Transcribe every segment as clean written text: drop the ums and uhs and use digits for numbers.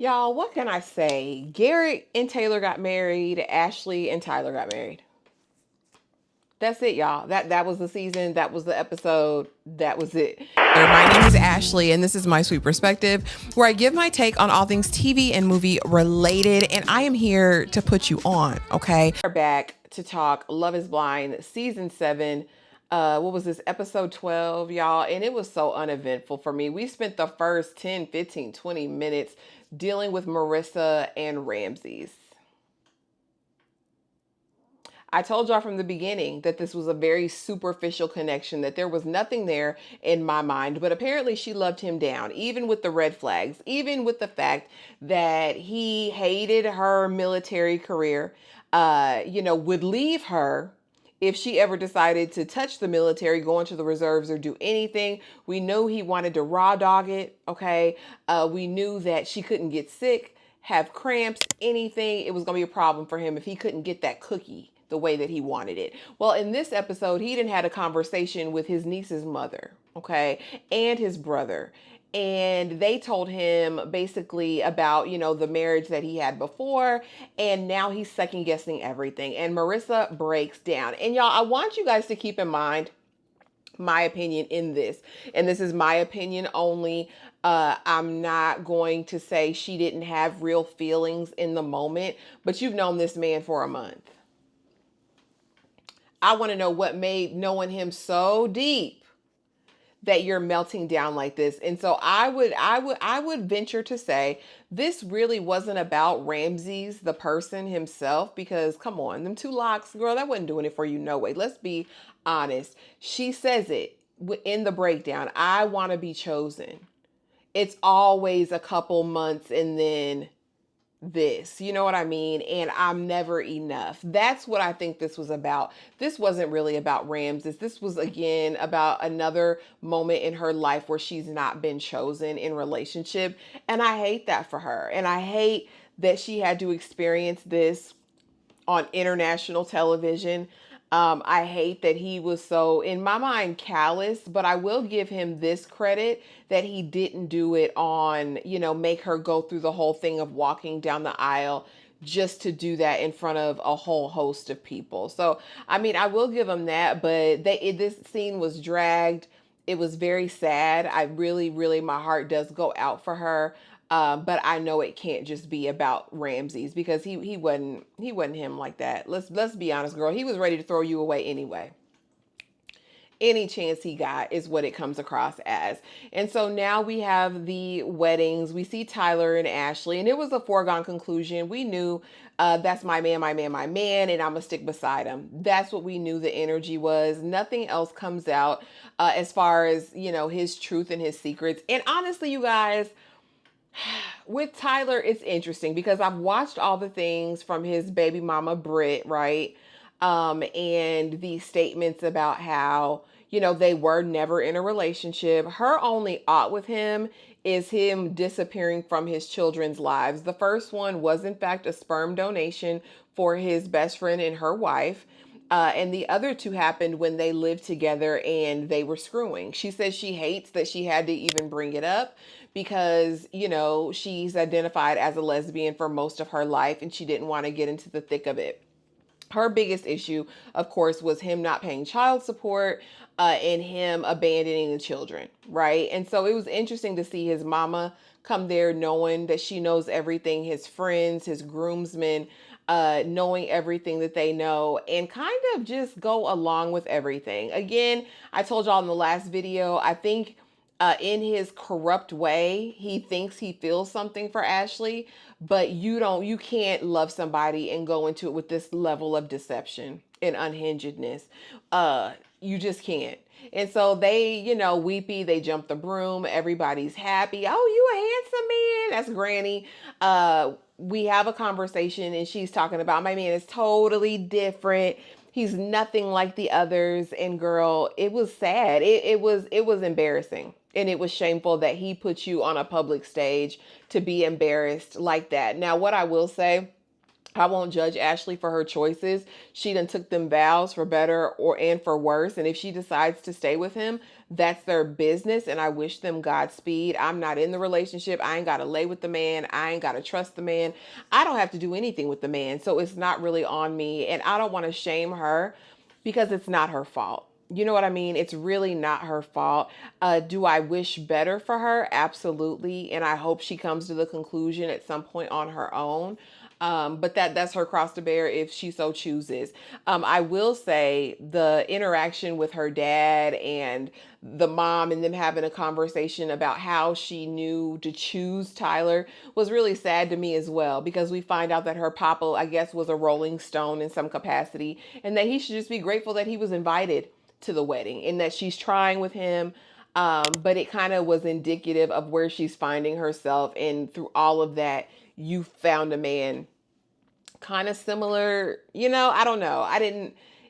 Y'all, what can I say? Garrett and Taylor got married. Ashley and Tyler got married. That's it, y'all. That was the season. That was the episode. That was it. My name is Ashley, and this is My Sweet Perspective, where I give my take on all things TV and movie related, and I am here to put you on, okay? We're back to talk Love is Blind, season 7. What was this, episode 12, y'all? And it was so uneventful for me. We spent the first 10, 15, 20 minutes dealing with Marissa and Ramsay's. I told y'all from the beginning that this was a very superficial connection, that there was nothing there in my mind, but apparently she loved him down, even with the red flags, even with the fact that he hated her military career, would leave her if she ever decided to touch the military, go into the reserves, or do anything. We knew he wanted to raw dog it, okay? We knew that she couldn't get sick, have cramps, anything. It was going to be a problem for him if he couldn't get that cookie the way that he wanted it. Well, in this episode, he didn't had a conversation with his niece's mother, okay, and his brother. And they told him basically about, the marriage that he had before. And now he's second guessing everything. And Marissa breaks down. And y'all, I want you guys to keep in mind my opinion in this. And this is my opinion only. I'm not going to say she didn't have real feelings in the moment, but you've known this man for a month. I want to know what made knowing him so deep that you're melting down like this. And so I would venture to say this really wasn't about Ramsay's, the person himself, because come on, them 2 locks, girl, that wasn't doing it for you. No way. Let's be honest. She says it in the breakdown. I want to be chosen. It's always a couple months and then this, you know what I mean? And I'm never enough. That's what I think this was about. This wasn't really about Ramses. This was, again, about another moment in her life where she's not been chosen in relationship. And I hate that for her. And I hate that she had to experience this on international television. I hate that he was so, in my mind, callous, but I will give him this credit that he didn't do it on, make her go through the whole thing of walking down the aisle just to do that in front of a whole host of people. So, I mean, I will give him that, but this scene was dragged. It was very sad. I really, really, my heart does go out for her. But I know it can't just be about Ramsay's because he wasn't him like that. Let's be honest, girl. He was ready to throw you away anyway. Any chance he got is what it comes across as. And so now we have the weddings. We see Tyler and Ashley, and it was a foregone conclusion. We knew that's my man, and I'm going to stick beside him. That's what we knew the energy was. Nothing else comes out as far as, his truth and his secrets. And honestly, you guys, with Tyler, it's interesting because I've watched all the things from his baby mama, Britt, right? And these statements about how, they were never in a relationship. Her only ought with him is him disappearing from his children's lives. The first one was, in fact, a sperm donation for his best friend and her wife. And the other 2 happened when they lived together and they were screwing. She says she hates that she had to even bring it up because, she's identified as a lesbian for most of her life and she didn't want to get into the thick of it. Her biggest issue, of course, was him not paying child support and him abandoning the children, right? And so it was interesting to see his mama come there knowing that she knows everything, his friends, his groomsmen, knowing everything that they know and kind of just go along with everything. Again, I told y'all in the last video, I think in his corrupt way, he thinks he feels something for Ashley, but you can't love somebody and go into it with this level of deception and unhingedness. You just can't. And so they, weepy, they jump the broom. Everybody's happy. Oh, you a handsome man. That's Granny. We have a conversation and she's talking about my man is totally different. He's nothing like the others. And girl, it was sad. It was embarrassing. And it was shameful that he put you on a public stage to be embarrassed like that. Now, what I will say, I won't judge Ashley for her choices. She done took them vows for better or and for worse. And if she decides to stay with him, that's their business. And I wish them Godspeed. I'm not in the relationship. I ain't got to lay with the man. I ain't got to trust the man. I don't have to do anything with the man. So it's not really on me. And I don't want to shame her because it's not her fault. You know what I mean? It's really not her fault. Do I wish better for her? Absolutely. And I hope she comes to the conclusion at some point on her own. But that's her cross to bear if she so chooses. I will say the interaction with her dad and the mom and them having a conversation about how she knew to choose Tyler was really sad to me as well, because we find out that her papa, I guess, was a Rolling Stone in some capacity, and that he should just be grateful that he was invited to the wedding and that she's trying with him. But it kind of was indicative of where she's finding herself. And through all of that, you found a man kind of similar. I don't know.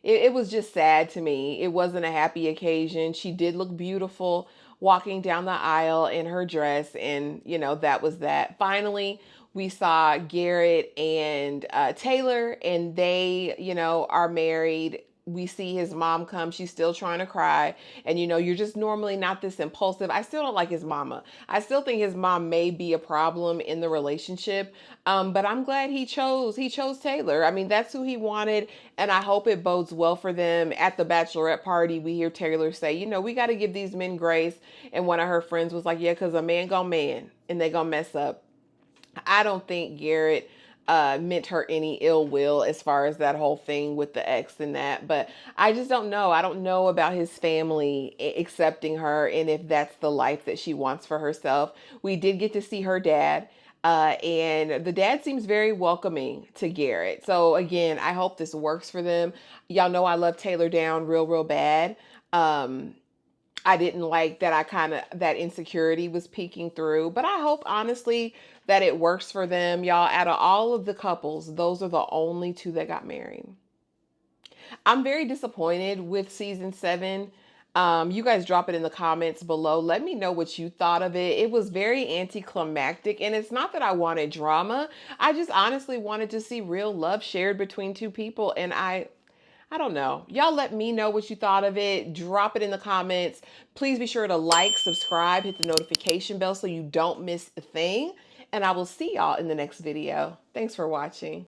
It was just sad to me. It wasn't a happy occasion. She did look beautiful walking down the aisle in her dress. And, that was that. Finally, we saw Garrett and Taylor, and they, are married. We see his mom come. She's still trying to cry. And you're just normally not this impulsive. I still don't like his mama. I still think his mom may be a problem in the relationship. But I'm glad he chose Taylor. I mean, that's who he wanted. And I hope it bodes well for them. At the bachelorette party, we hear Taylor say, we got to give these men grace. And one of her friends was like, yeah, because a man gonna man and they gonna mess up. I don't think Garrett meant her any ill will as far as that whole thing with the ex and that. But I just don't know. I don't know about his family accepting her and if that's the life that she wants for herself. We did get to see her dad. And the dad seems very welcoming to Garrett. So again, I hope this works for them. Y'all know I love Taylor Down real, real bad. I didn't like that that insecurity was peeking through, but I hope honestly that it works for them. Y'all, out of all of the couples, those are the only two that got married. I'm very disappointed with season 7. You guys drop it in the comments below. Let me know what you thought of it. It was very anticlimactic, and it's not that I wanted drama. I just honestly wanted to see real love shared between two people, and I don't know. Y'all let me know what you thought of it. Drop it in the comments. Please be sure to like, subscribe, hit the notification bell so you don't miss a thing. And I will see y'all in the next video. Thanks for watching.